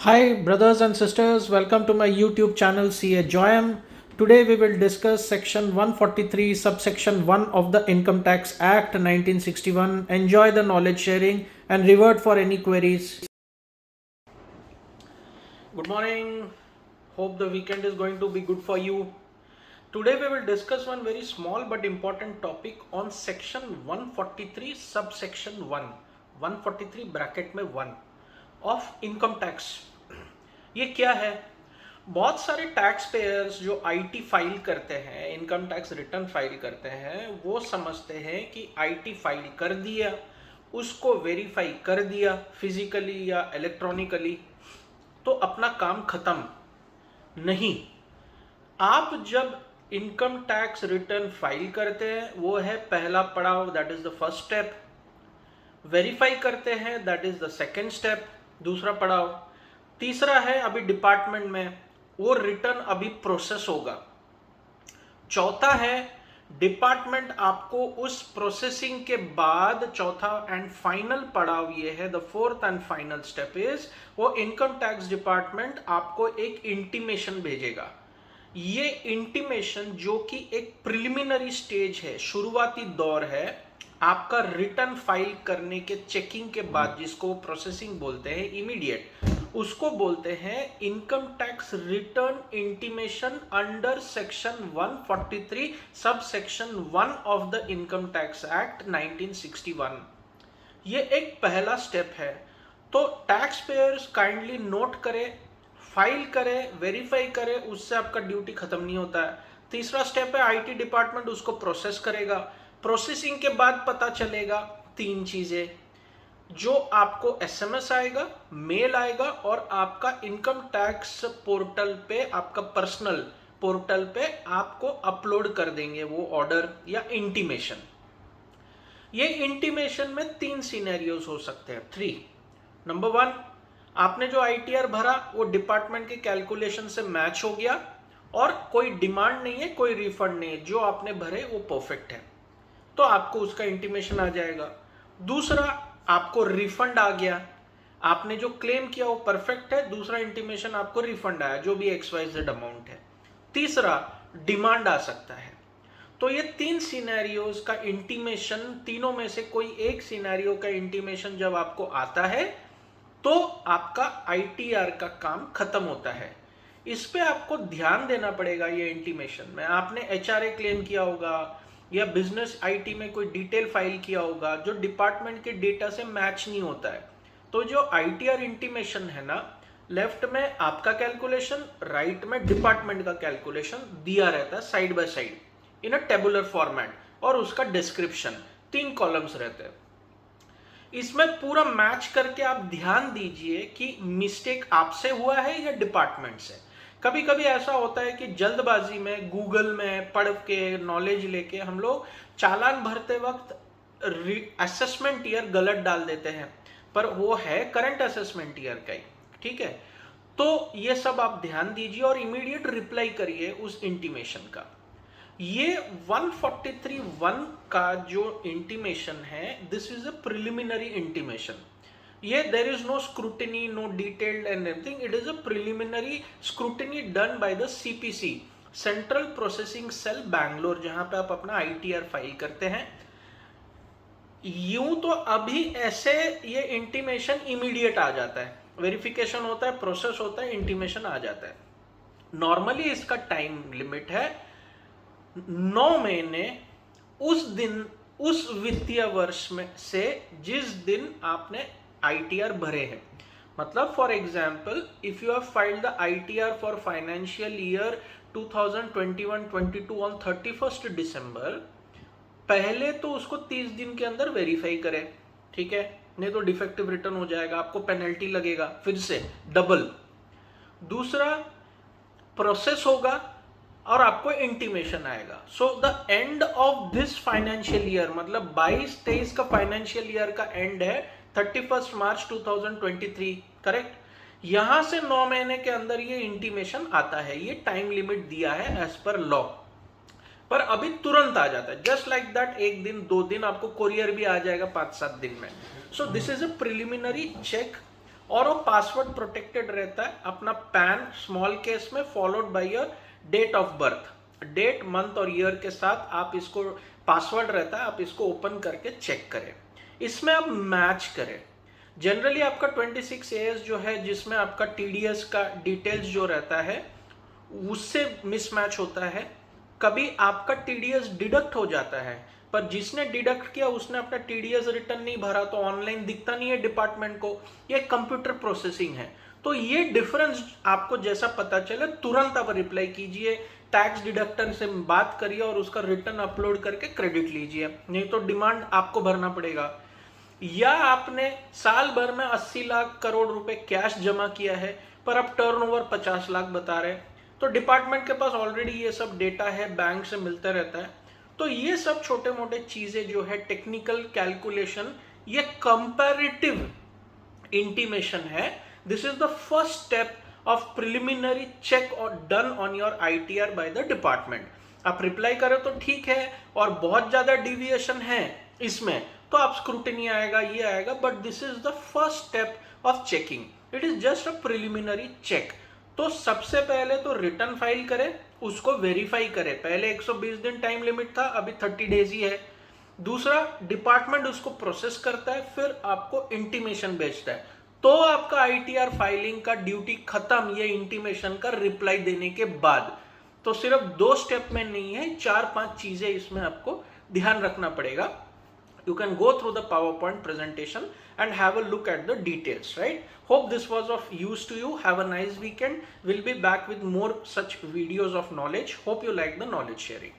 Hi, brothers and sisters, welcome to my YouTube channel CA Joyam. Today we will discuss section 143, subsection 1 of the Income Tax Act 1961. Enjoy the knowledge sharing and revert for any queries. Good morning. Hope the weekend is going to be good for you. Today we will discuss one very small but important topic on section 143, subsection 1. 143 bracket में 1 of income tax. ये क्या है? बहुत सारे tax payers जो IT file करते हैं, income tax return file करते हैं, वो समझते हैं कि आईटी फाइल कर दिया, उसको वेरीफाई कर दिया फिजिकली या इलेक्ट्रॉनिकली तो अपना काम खत्म। नहीं, आप जब इनकम टैक्स रिटर्न फाइल करते हैं वो है पहला पड़ाव, that is the first step. Verify करते हैं, that is the second step, दूसरा पड़ाव। तीसरा है अभी डिपार्टमेंट में, वो रिटर्न अभी प्रोसेस होगा। चौथा है डिपार्टमेंट आपको उस प्रोसेसिंग के बाद, चौथा एंड फाइनल पड़ाव ये है, the fourth and final step is, वो इनकम टैक्स डिपार्टमेंट आपको एक इंटीमेशन भेजेगा। ये इंटीमेशन जो कि एक प्रिलिमिनरी स्टेज है, शुरुआती दौर है, आपका रिटर्न फाइल करने के चेकिंग के बाद, जिसको प्रोसेसिंग बोलते हैं इमीडिएट, उसको बोलते हैं income tax return intimation under section 143 sub section 1 of the income tax act 1961। ये एक पहला स्टेप है। तो टैक्स पेयर्स काइंडली नोट करें, फाइल करें, वेरीफाई करें, उससे आपका ड्यूटी खत्म नहीं होता है। तीसरा स्टेप है आईटी डिपार्टमेंट उसको प्रोसेस करेगा। प्रोसेसिंग के बाद पता चलेगा तीन चीजें, जो आपको एसएमएस आएगा, मेल आएगा और आपका इनकम टैक्स पोर्टल पे, आपका पर्सनल पोर्टल पे आपको अपलोड कर देंगे वो ऑर्डर या इंटीमेशन। ये इंटीमेशन में तीन सिनेरियोज हो सकते हैं, 3। नंबर 1, आपने जो आईटीआर भरा वो डिपार्टमेंट के कैलकुलेशन से मैच हो गया और कोई डिमांड नहीं है, कोई रिफंड नहीं है, जो आपने भरे वो परफेक्ट है, तो आपको उसका इंटीमेशन आ जाएगा। दूसरा, आपको रिफंड आ गया, आपने जो क्लेम किया वो परफेक्ट है, दूसरा इंटीमेशन आपको रिफंड आया, जो भी XYZ अमाउंट है। तीसरा, डिमांड आ सकता है। तो ये तीन सिनेरियोज का इंटीमेशन, तीनों में से कोई एक सिनेरियो का इंटीमेशन जब आपको आता है तो आपका आईटीआर का काम खत्म होता है। इस पे आपको ध्यान देना पड़ेगा। ये इंटीमेशन में आपने एचआरए क्लेम किया होगा या बिजनेस आईटी में कोई डिटेल फाइल किया होगा जो डिपार्टमेंट के डेटा से मैच नहीं होता है, तो जो आईटीआर इंटीमेशन है ना, लेफ्ट में आपका कैलकुलेशन, राइट में डिपार्टमेंट का कैलकुलेशन दिया रहता है side by side in a tabular format, और उसका डिस्क्रिप्शन, 3 कॉलम्स रहते हैं। इसमें पूरा मैच करके आप ध्यान दीजिए कि मिस्टेक आपसे हुआ है या डिपार्टमेंट से। कभी कभी ऐसा होता है कि जल्दबाजी में गूगल में पढ़ के, नॉलेज लेके हम लोग चालान भरते वक्त असेसमेंट ईयर गलत डाल देते हैं, पर वो है करंट असेसमेंट ईयर का ही, ठीक है। तो ये सब आप ध्यान दीजिए और इमीडिएट रिप्लाई करिए उस इंटीमेशन का। ये 143(1) का जो इंटीमेशन है, this is a preliminary intimation. ये there is no scrutiny, no detailed and everything, it is a preliminary scrutiny done by the CPC, central processing cell Bangalore, जहां पे आप अपना आईटीआर फाइल करते हैं। यूं तो अभी ऐसे ये इंटीमेशन इमीडिएट आ जाता है, वेरिफिकेशन होता है, प्रोसेस होता है, इंटीमेशन आ जाता है। नॉर्मली इसका टाइम लिमिट है 9 महीने, उस दिन, उस वित्तीय वर्ष में से जिस दिन आपने आईटीआर भरे हैं। मतलब for example, if you have filed the ITR for financial year 2021-22 on 31 दिसंबर, पहले तो उसको 30 दिन के अंदर वेरीफाई करें, ठीक है, नहीं तो डिफेक्टिव रिटर्न हो जाएगा, आपको पेनल्टी लगेगा फिर से डबल। दूसरा, प्रोसेस होगा और आपको इंटीमेशन आएगा। So the end of this financial year, मतलब 22-23 का फाइनेंशियल ईयर का एंड है 31 मार्च 2023, करेक्ट। यहां से 9 महीने के अंदर ये इंटीमेशन आता है, ये टाइम लिमिट दिया है एज पर लॉ, पर अभी तुरंत आ जाता है, जस्ट लाइक दैट। 1 दिन 2 दिन आपको कोरियर भी आ जाएगा 5-7 दिन में। So this is a preliminary check और वो पासवर्ड प्रोटेक्टेड रहता है, अपना पैन स्मॉल केस में followed by your date of birth, date month और ईयर के साथ आप इसको पासवर्ड रहता है, आप इसको ओपन करके चेक करें। इसमें आप मैच करें। जनरली आपका 26 AS जो है जिसमें आपका TDS का डिटेल्स जो रहता है उससे मिसमैच होता है। कभी आपका TDS डिडक्ट हो जाता है, पर जिसने डिडक्ट किया उसने अपना TDS रिटर्न नहीं भरा तो ऑनलाइन दिखता नहीं है डिपार्टमेंट को। ये कंप्यूटर प्रोसेसिंग है। तो ये डिफरेंस आपको जैसा पता चले तुरंत आप रिप्लाई कीजिए, टैक्स डिडक्टर से बात करिए और उसका रिटर्न अपलोड करके क्रेडिट लीजिए, नहीं तो डिमांड आपको भरना पड़ेगा। या आपने साल भर में 80 लाख करोड़ रुपए कैश जमा किया है पर अब टर्नओवर 50 लाख बता रहे, तो डिपार्टमेंट के पास ऑलरेडी ये सब डेटा है, बैंक से मिलता रहता है। तो ये सब छोटे मोटे चीजें जो है टेक्निकल कैलकुलेशन, ये कंपैरेटिव इंटीमेशन है। This is the first step of preliminary check और done on your ITR by the department. आप रिप्लाई करें तो ठीक है, और बहुत ज्यादा डिविएशन है इसमें तो आप स्क्रूटिनी आएगा, ये आएगा, but this is the first step of checking. It is just a preliminary check. तो सबसे पहले तो रिटर्न फाइल करें, उसको वेरीफाई करें। पहले 120 दिन टाइम लिमिट था, अभी 30 डेज ही है। दूसरा, डिपार्टमेंट उसको प्रोसेस करता है, फिर आपको इंटीमेशन भेजता है, तो आपका ITR फाइलिंग का ड्यूटी खत्म, ये इंटीमेशन का रिप्लाई देने के बाद। तो सिर्फ 2 स्टेप में नहीं है, 4-5 चीजें इसमें आपको ध्यान रखना पड़ेगा। You can go through the PowerPoint presentation and have a look at the details, right? Hope this was of use to you. Have a nice weekend. We'll be back with more such videos of knowledge. Hope you like the knowledge sharing.